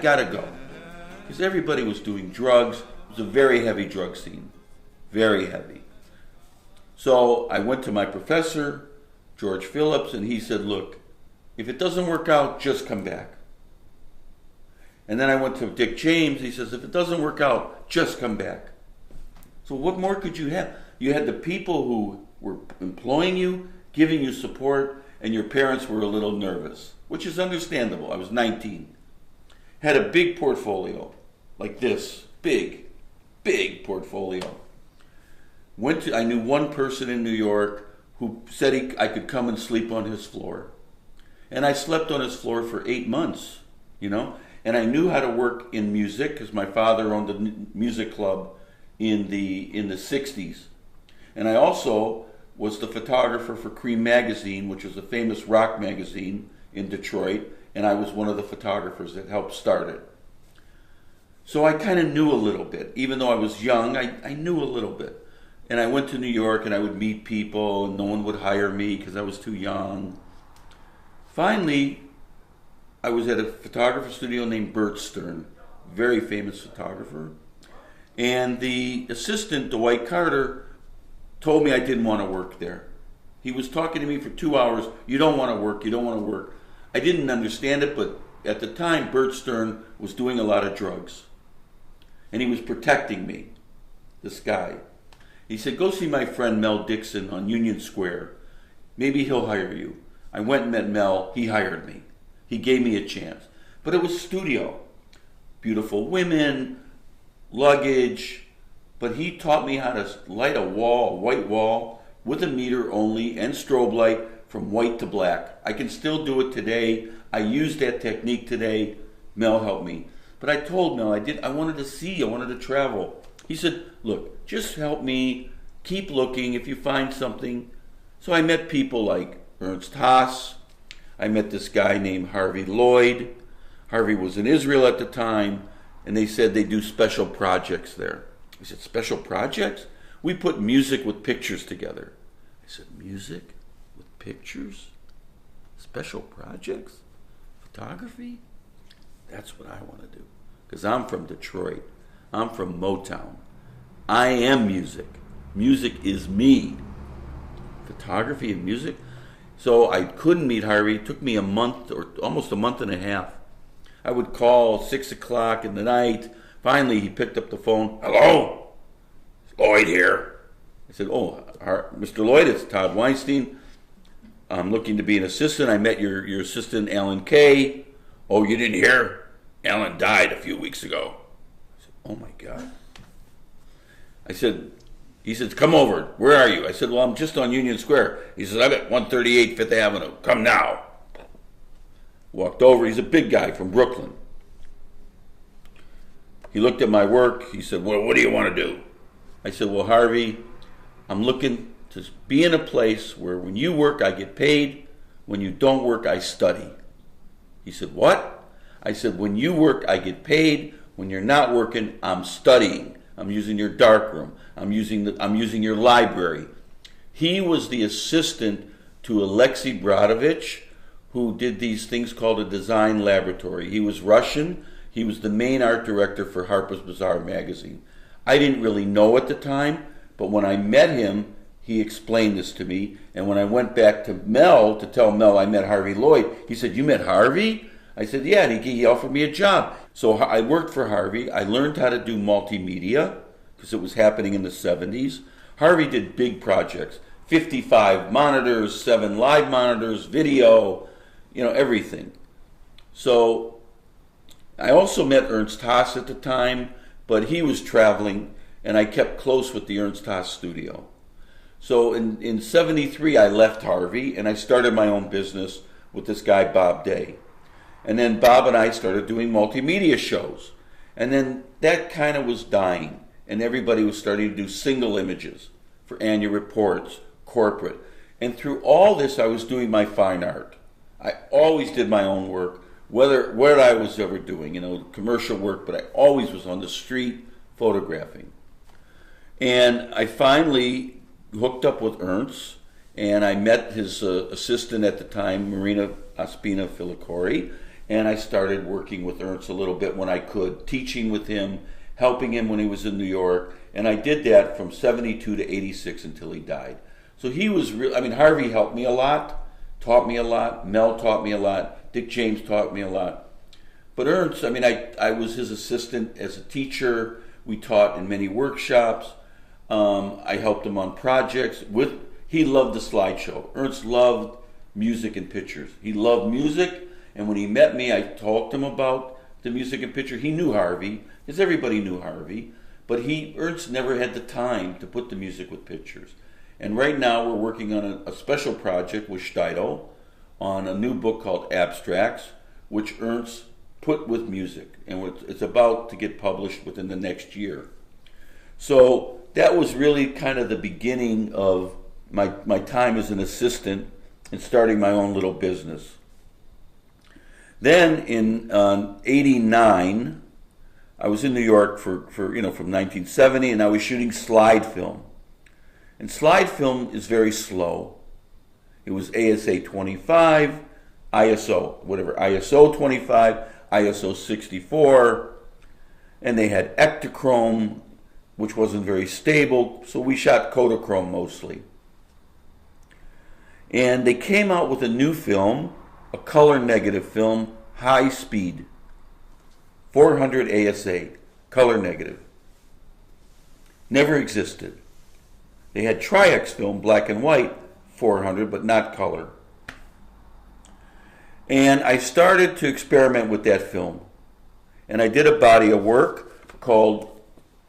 gotta go. Because everybody was doing drugs. It was a very heavy drug scene. Very heavy. So I went to my professor, George Phillips, and he said, look, if it doesn't work out, just come back. And then I went to Dick James. He says, if it doesn't work out, just come back. So what more could you have? You had the people who were employing you, giving you support, and your parents were a little nervous, which is understandable. I was 19. Had a big portfolio, like this, big portfolio. I knew one person in New York who said I could come and sleep on his floor. And I slept on his floor for 8 months, And I knew how to work in music because my father owned a music club in the 60s. And I also was the photographer for Cream magazine, which was a famous rock magazine in Detroit, and I was one of the photographers that helped start it. So I kind of knew a little bit. Even though I was young, I knew a little bit. And I went to New York and I would meet people and no one would hire me because I was too young. Finally, I was at a photographer studio named Bert Stern, very famous photographer. And the assistant, Dwight Carter, told me I didn't want to work there. He was talking to me for 2 hours. You don't want to work, you don't want to work. I didn't understand it, but at the time, Bert Stern was doing a lot of drugs. And he was protecting me, this guy. He said, go see my friend Mel Dixon on Union Square. Maybe he'll hire you. I went and met Mel. He hired me. He gave me a chance. But it was studio. Beautiful women, luggage. But he taught me how to light a white wall, with a meter only and strobe light from white to black. I can still do it today. I use that technique today. Mel helped me. But I told Mel I wanted to see, I wanted to travel. He said, look, just help me, keep looking if you find something. So I met people like Ernst Haas. I met this guy named Harvey Lloyd. Harvey was in Israel at the time, and they said they do special projects there. I said, special projects? We put music with pictures together. I said, music with pictures? Special projects? Photography? That's what I want to do. Because I'm from Detroit. I'm from Motown. I am music. Music is me. Photography and music? So I couldn't meet Harvey. It took me a month, or almost a month and a half. I would call 6 o'clock in the night. Finally, he picked up the phone. Hello? Lloyd here. I said, oh, Mr. Lloyd, it's Todd Weinstein. I'm looking to be an assistant. I met your assistant, Alan Kay. Oh, you didn't hear? Alan died a few weeks ago. I said, oh my God. He said, come over. Where are you? I said, well, I'm just on Union Square. He says, I'm at 138 Fifth Avenue. Come now. Walked over. He's a big guy from Brooklyn. He looked at my work. He said, well, what do you want to do? I said, well, Harvey, I'm looking to be in a place where when you work, I get paid. When you don't work, I study. He said, what? I said, when you work, I get paid. When you're not working, I'm studying. I'm using your darkroom. I'm using your library. He was the assistant to Alexei Brodovich, who did these things called a design laboratory. He was Russian. He was the main art director for Harper's Bazaar magazine. I didn't really know at the time, but when I met him, he explained this to me. And when I went back to Mel to tell Mel I met Harvey Lloyd, he said, you met Harvey? I said, yeah, and he offered me a job. So I worked for Harvey. I learned how to do multimedia because it was happening in the 70s. Harvey did big projects, 55 monitors, 7 live monitors, video, everything. So I also met Ernst Haas at the time, but he was traveling, and I kept close with the Ernst Haas studio. So in 73, I left Harvey, and I started my own business with this guy, Bob Day. And then Bob and I started doing multimedia shows. And then that kind of was dying, and everybody was starting to do single images for annual reports, corporate. And through all this, I was doing my fine art. I always did my own work, what I was ever doing, commercial work, but I always was on the street photographing. And I finally hooked up with Ernst, and I met his assistant at the time, Marina Ospina Filicori, and I started working with Ernst a little bit when I could, teaching with him, helping him when he was in New York, and I did that from 72 to 86 until he died. So he was real. I mean, Harvey helped me a lot, taught me a lot. Mel taught me a lot. Dick James taught me a lot. But Ernst, I mean, I was his assistant as a teacher. We taught in many workshops. I helped him on projects. He loved the slideshow. Ernst loved music and pictures. He loved music, and when he met me, I talked to him about the music and picture. He knew Harvey, because everybody knew Harvey, but Ernst never had the time to put the music with pictures. And right now we're working on a special project with Steidl on a new book called Abstracts, which Ernst put with music, and it's about to get published within the next year. So that was really kind of the beginning of my time as an assistant and starting my own little business. Then in '89, I was in New York for from 1970, and I was shooting slide film. And slide film is very slow. It was ASA 25, ISO 25, ISO 64, and they had Ektachrome, which wasn't very stable, so we shot Kodachrome mostly. And they came out with a new film, a color negative film, high speed, 400 ASA, color negative. Never existed. They had Tri-X film, black and white, 400, but not color. And I started to experiment with that film. And I did a body of work called,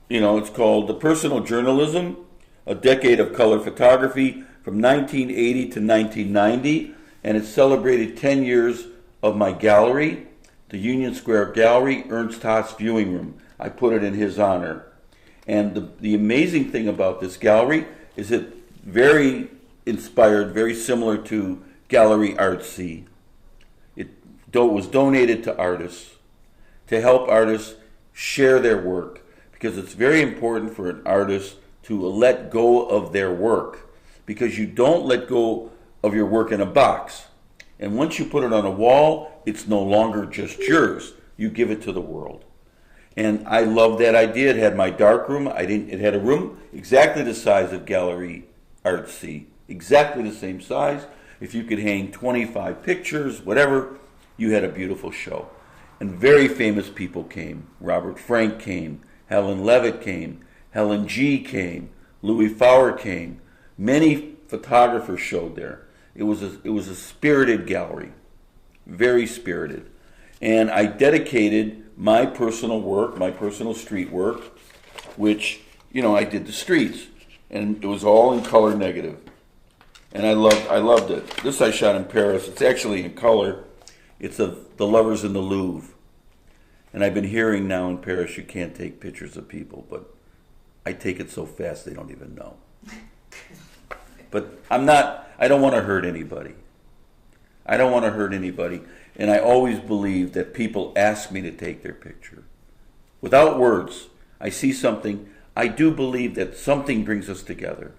it's called The Personal Journalism, A Decade of Color Photography from 1980 to 1990. And it celebrated 10 years of my gallery, the Union Square Gallery, Ernst Haas Viewing Room. I put it in his honor. And the amazing thing about this gallery is it very inspired, very similar to Gallery Art.C. It was donated to artists to help artists share their work, because it's very important for an artist to let go of their work, because you don't let go of your work in a box. And once you put it on a wall, it's no longer just yours. You give it to the world. And I love that idea. It had my dark room. It had a room exactly the size of Gallery Art.C. Exactly the same size. If you could hang 25 pictures, whatever, you had a beautiful show. And very famous people came. Robert Frank came. Helen Levitt came. Helen G. came. Louis Fowler came. Many photographers showed there. It was a spirited gallery. Very spirited. And I dedicated my personal work, my personal street work, which, I did the streets. And it was all in color negative. And I loved it. This I shot in Paris. It's actually in color. It's of The Lovers in the Louvre. And I've been hearing now in Paris you can't take pictures of people, but I take it so fast they don't even know. But I don't want to hurt anybody. I don't want to hurt anybody. And I always believe that people ask me to take their picture. Without words, I see something. I do believe that something brings us together.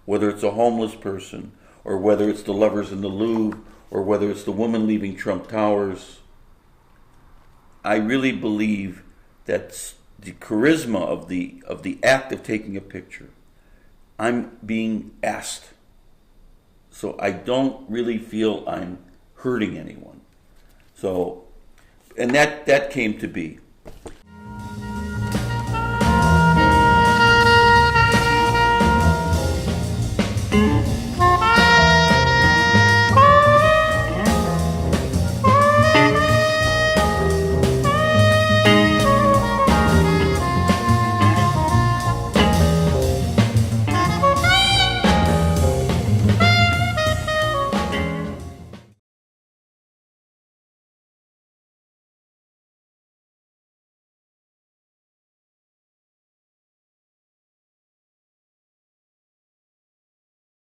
Whether it's a homeless person, or whether it's the lovers in the Louvre, or whether it's the woman leaving Trump Towers. I really believe that the charisma of the act of taking a picture, I'm being asked. So I don't really feel I'm hurting anyone. So, and that came to be.